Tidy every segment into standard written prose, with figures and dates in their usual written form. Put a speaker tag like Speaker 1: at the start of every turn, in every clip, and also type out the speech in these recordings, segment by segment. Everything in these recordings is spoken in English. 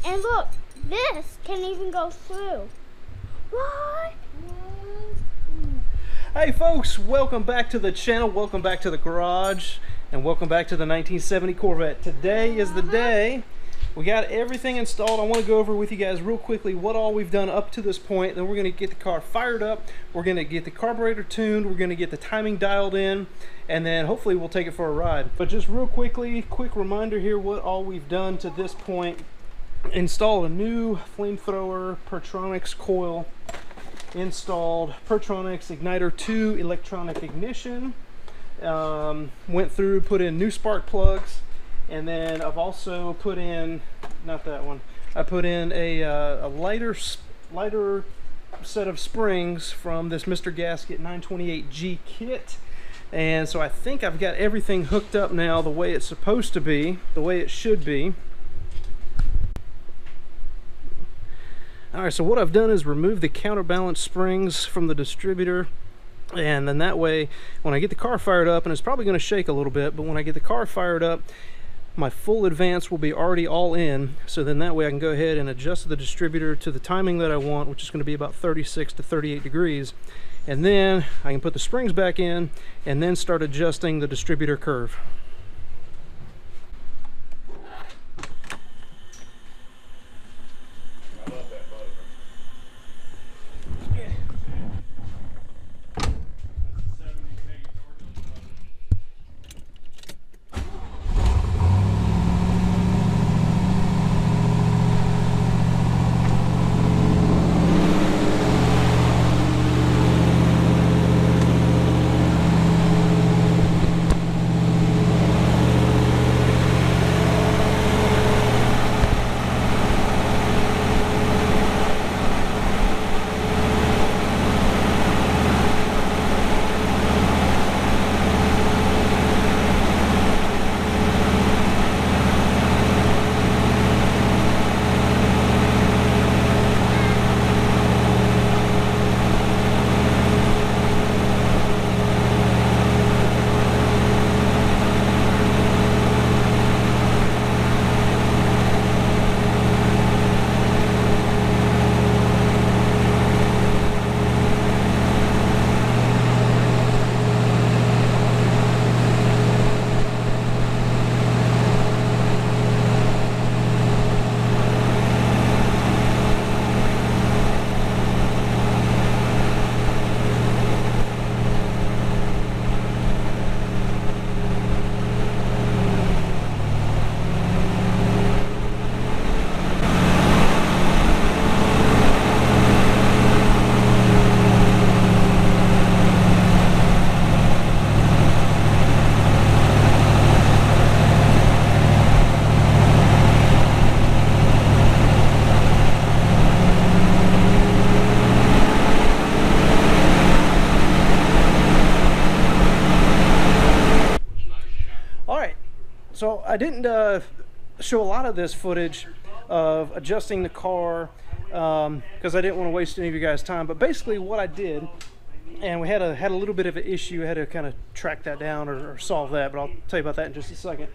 Speaker 1: And look, this can even go through. What?
Speaker 2: Hey folks, welcome back to the channel, welcome back to the garage, and welcome back to the 1970 Corvette. Today is the day. We got everything installed. I want to go over with you guys real quickly what all we've done up to this point. Then we're going to get the car fired up. We're going to get the carburetor tuned. We're going to get the timing dialed in. And then hopefully we'll take it for a ride. But just real quickly, quick reminder here what all we've done to this point. Installed a new flamethrower PerTronix coil. Installed PerTronix Ignitor 2 electronic ignition. Went through, put in new spark plugs. And then I've also put in, not that one, I put in a lighter set of springs from this Mr. Gasket 928G kit. And so I think I've got everything hooked up now the way it's supposed to be, the way it should be. Alright, so what I've done is remove the counterbalance springs from the distributor. And then that way, when I get the car fired up, and it's probably going to shake a little bit, but when I get the car fired up, my full advance will be already all in, so then that way I can go ahead and adjust the distributor to the timing that I want, which is going to be about 36 to 38 degrees. And then I can put the springs back in and then start adjusting the distributor curve. So I didn't show a lot of this footage of adjusting the car because I didn't want to waste any of you guys' time. But basically what I did, and we had a little bit of an issue, I had to kind of track that down or solve that, but I'll tell you about that in just a second.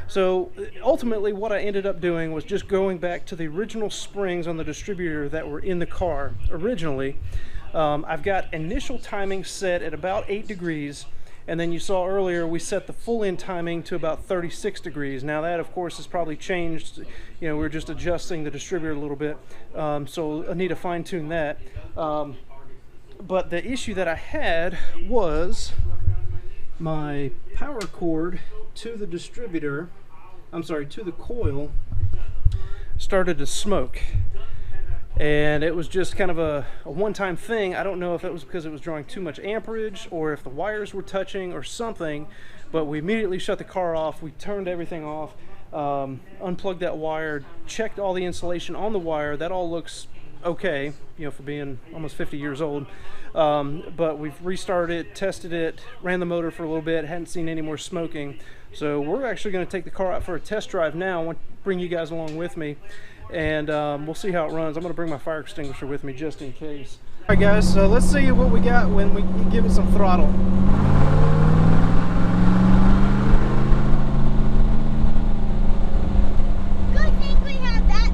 Speaker 2: So ultimately what I ended up doing was just going back to the original springs on the distributor that were in the car originally. I've got initial timing set at about 8 degrees. And then you saw earlier we set the full in timing to about 36 degrees. Now that of course has probably changed. You know, we're just adjusting the distributor a little bit. So I need to fine tune that. But the issue that I had was my power cord to the distributor, to the coil, started to smoke. And it was just kind of a one-time thing. I don't know if it was because it was drawing too much amperage or if the wires were touching or something, but we immediately shut the car off. We turned everything off, unplugged that wire, checked all the insulation on the wire. That all looks okay, you know, for being almost 50 years old. But we've restarted it, tested it, ran the motor for a little bit, hadn't seen any more smoking. So we're actually going to take the car out for a test drive now. I want to bring you guys along with me. And we'll see how it runs. I'm going to bring my fire extinguisher with me just in case. All right guys, so let's see what we got when we give it some throttle.
Speaker 1: Good thing we have that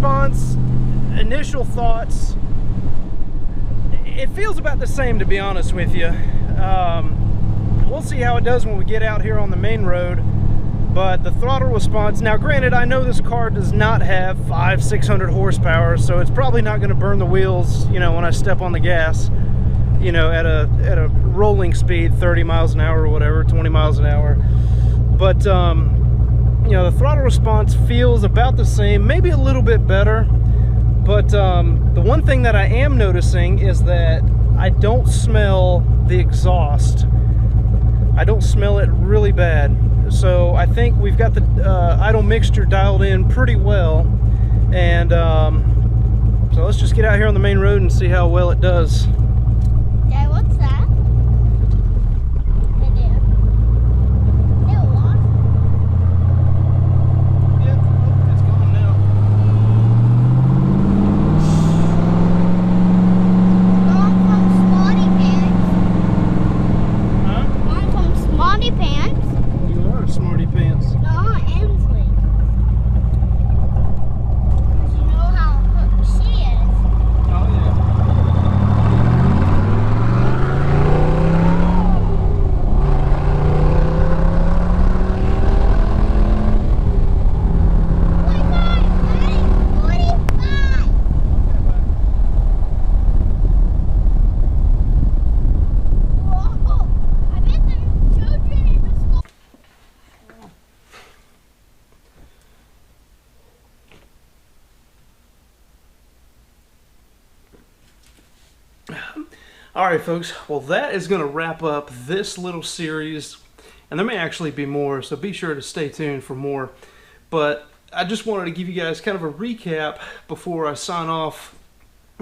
Speaker 2: response, initial thoughts, it feels about the same, to be honest with you. We'll see how it does when we get out here on the main road. But the throttle response, now granted, I know this car does not have 500-600 horsepower, so it's probably not going to burn the wheels, you know, when I step on the gas, you know, at a rolling speed, 30 miles an hour or whatever, 20 miles an hour. But you know, the throttle response feels about the same, maybe a little bit better. But the one thing that I am noticing is that I don't smell the exhaust. I don't smell it really bad. So I think we've got the idle mixture dialed in pretty well. And so let's just get out here on the main road and see how well it does.
Speaker 1: Dad, what's that?
Speaker 2: Alright folks, well that is going to wrap up this little series, and there may actually be more, so be sure to stay tuned for more. But I just wanted to give you guys kind of a recap before I sign off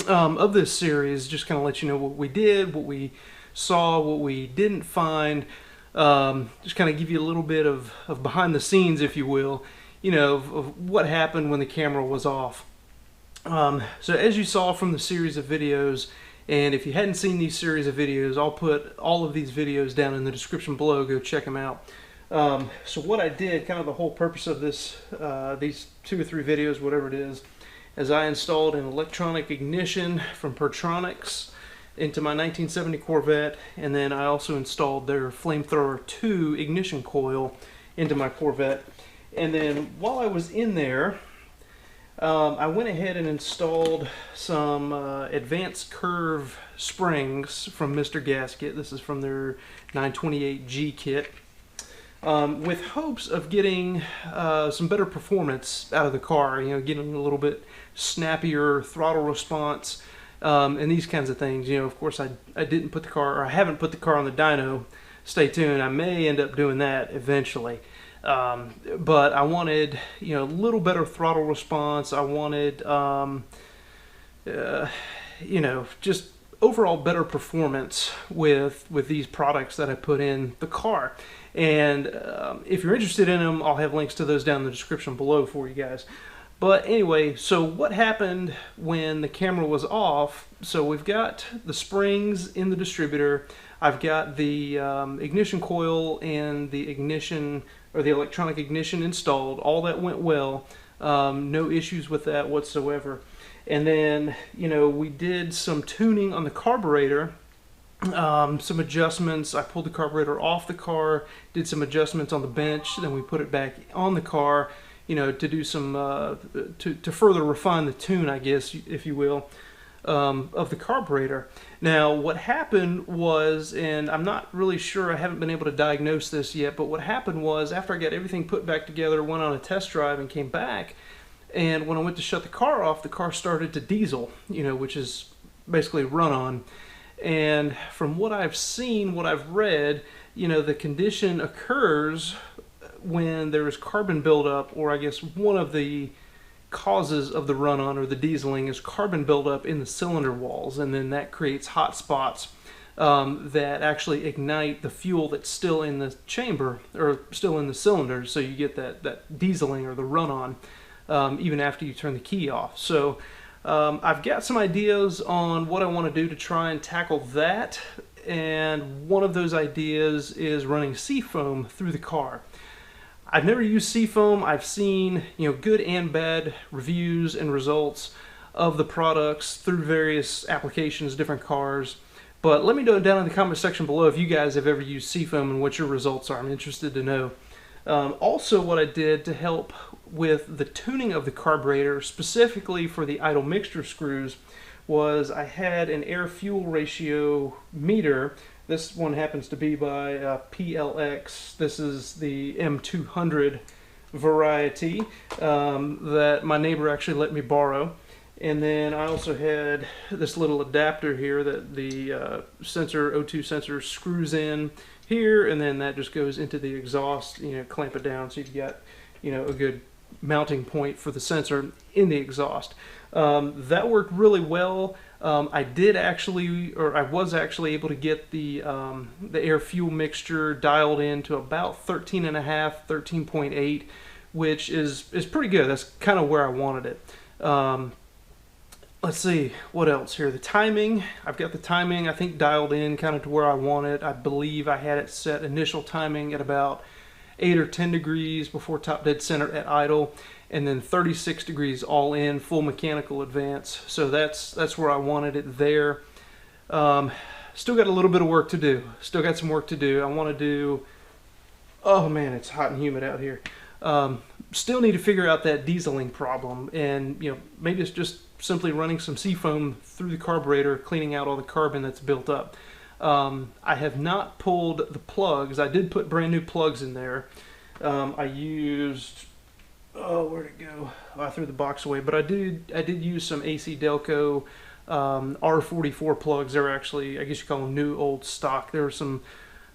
Speaker 2: of this series, just kind of let you know what we did, what we saw, what we didn't find, just kind of give you a little bit of behind the scenes, if you will, you know, of what happened when the camera was off. So as you saw from the series of videos, and if you hadn't seen these series of videos, I'll put all of these videos down in the description below. Go check them out. So what I did, kind of the whole purpose of this, these 2 or 3 videos, whatever it is I installed an electronic ignition from PerTronix into my 1970 Corvette, and then I also installed their Flamethrower 2 ignition coil into my Corvette. And then while I was in there, I went ahead and installed some advanced curve springs from Mr. Gasket. This is from their 928G kit, with hopes of getting some better performance out of the car, you know, getting a little bit snappier throttle response, and these kinds of things. You know, of course I didn't put the car, or I haven't put the car on the dyno. Stay tuned, I may end up doing that eventually. But I wanted, you know, a little better throttle response. I wanted, you know, just overall better performance with these products that I put in the car. And if you're interested in them, I'll have links to those down in the description below for you guys. But anyway, so what happened when the camera was off? So we've got the springs in the distributor. I've got the ignition coil and the ignition, or the electronic ignition, installed. All that went well. No issues with that whatsoever. And then, you know, we did some tuning on the carburetor, some adjustments. I pulled the carburetor off the car, did some adjustments on the bench, then we put it back on the car, you know, to do some, to further refine the tune, I guess, if you will, of the carburetor. Now, what happened was, and I'm not really sure, I haven't been able to diagnose this yet, but what happened was, after I got everything put back together, went on a test drive and came back, and when I went to shut the car off, the car started to diesel, you know, which is basically run-on. And from what I've seen, what I've read, you know, the condition occurs when there is carbon buildup, or I guess one of the causes of the run-on or the dieseling is carbon buildup in the cylinder walls, and then that creates hot spots that actually ignite the fuel that's still in the chamber, or still in the cylinder, so you get that dieseling or the run-on even after you turn the key off. So I've got some ideas on what I want to do to try and tackle that, and one of those ideas is running seafoam through the car. I've never used Seafoam. I've seen, you know, good and bad reviews and results of the products through various applications, different cars. But let me know down in the comment section below if you guys have ever used Seafoam and what your results are. I'm interested to know. Also, what I did to help with the tuning of the carburetor, specifically for the idle mixture screws, was I had an air-fuel ratio meter. This one happens to be by PLX. This is the M200 variety that my neighbor actually let me borrow. And then I also had this little adapter here that the sensor, O2 sensor, screws in here, and then that just goes into the exhaust, you know, clamp it down so you've got, you know, a good mounting point for the sensor in the exhaust. That worked really well. I was actually able to get the air fuel mixture dialed in to about 13.5, 13.8, which is pretty good. That's kind of where I wanted it. Let's see what else here. The timing, I've got the timing I think dialed in kind of to where I want it. I believe I had it set initial timing at about 8 or 10 degrees before top dead center at idle, and then 36 degrees all in, full mechanical advance. So that's where I wanted it there. Still got a little bit of work to do. Still got some work to do. I want to do, oh man, it's hot and humid out here. Still need to figure out that dieseling problem, and you know, maybe it's just simply running some Seafoam through the carburetor, cleaning out all the carbon that's built up. I have not pulled the plugs. I did put brand new plugs in there. I used, oh, where'd it go? Oh, I threw the box away, but I did use some AC Delco R44 plugs. They're actually, I guess you call them new old stock. There were some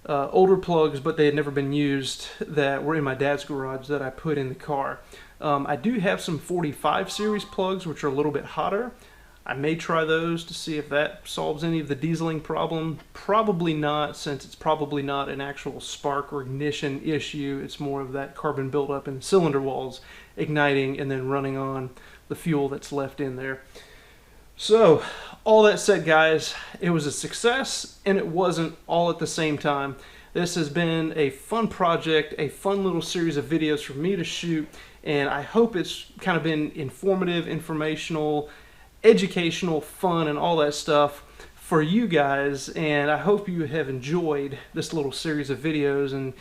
Speaker 2: older plugs, but they had never been used, that were in my dad's garage that I put in the car. I do have some 45 series plugs, which are a little bit hotter. I may try those to see if that solves any of the dieseling problem. Probably not, since it's probably not an actual spark or ignition issue. It's more of that carbon buildup in the cylinder walls igniting and then running on the fuel that's left in there. So, all that said, guys, it was a success and it wasn't all at the same time. This has been a fun project, a fun little series of videos for me to shoot, and I hope it's kind of been informative, informational, educational, fun, and all that stuff for you guys. And I hope you have enjoyed this little series of videos and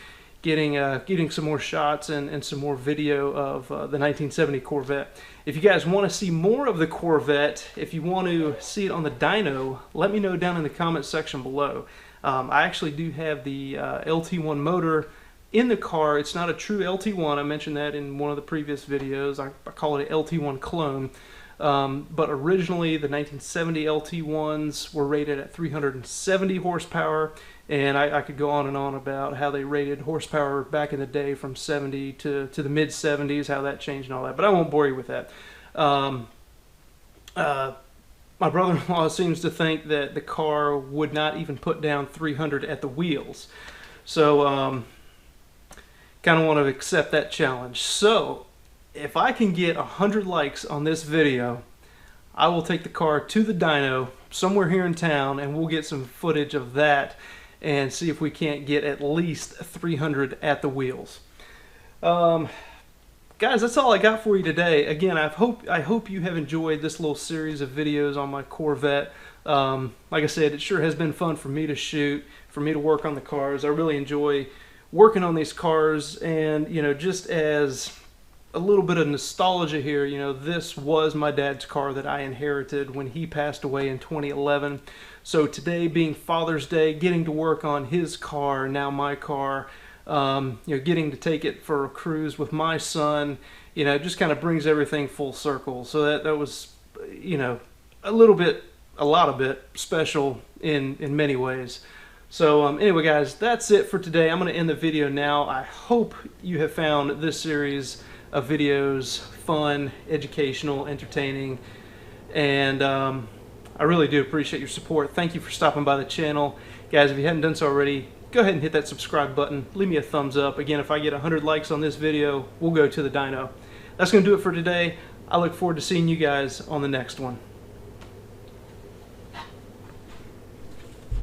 Speaker 2: getting some more shots and some more video of the 1970 Corvette. If you guys want to see more of the Corvette, if you want to see it on the dyno, let me know down in the comment section below. I actually do have the LT1 motor in the car. It's not a true LT1. I mentioned that in one of the previous videos. I call it an LT1 clone. But originally the 1970 LT1s were rated at 370 horsepower, and I could go on and on about how they rated horsepower back in the day from 70 to the mid 70s, how that changed and all that, but I won't bore you with that. My brother-in-law seems to think that the car would not even put down 300 at the wheels, so kind of want to accept that challenge. So if I can get 100 likes on this video, I will take the car to the dyno somewhere here in town and we'll get some footage of that and see if we can't get at least 300 at the wheels. Guys, that's all I got for you today. Again, I hope you have enjoyed this little series of videos on my Corvette. Like I said, it sure has been fun for me to shoot, for me to work on the cars. I really enjoy working on these cars, and you know, just as a little bit of nostalgia here, you know, this was my dad's car that I inherited when he passed away in 2011. So today, being Father's Day, getting to work on his car, now my car, you know, getting to take it for a cruise with my son, you know, it just kind of brings everything full circle. So that was, you know, a lot of bit special in many ways. So anyway, guys, that's it for today. I'm going to end the video now. I hope you have found this series of videos fun, educational, entertaining, and I really do appreciate your support. Thank you for stopping by the channel. Guys, if you haven't done so already, go ahead and hit that subscribe button. Leave me a thumbs up. Again, if I get 100 likes on this video, we'll go to the dyno. That's going to do it for today. I look forward to seeing you guys on the next one.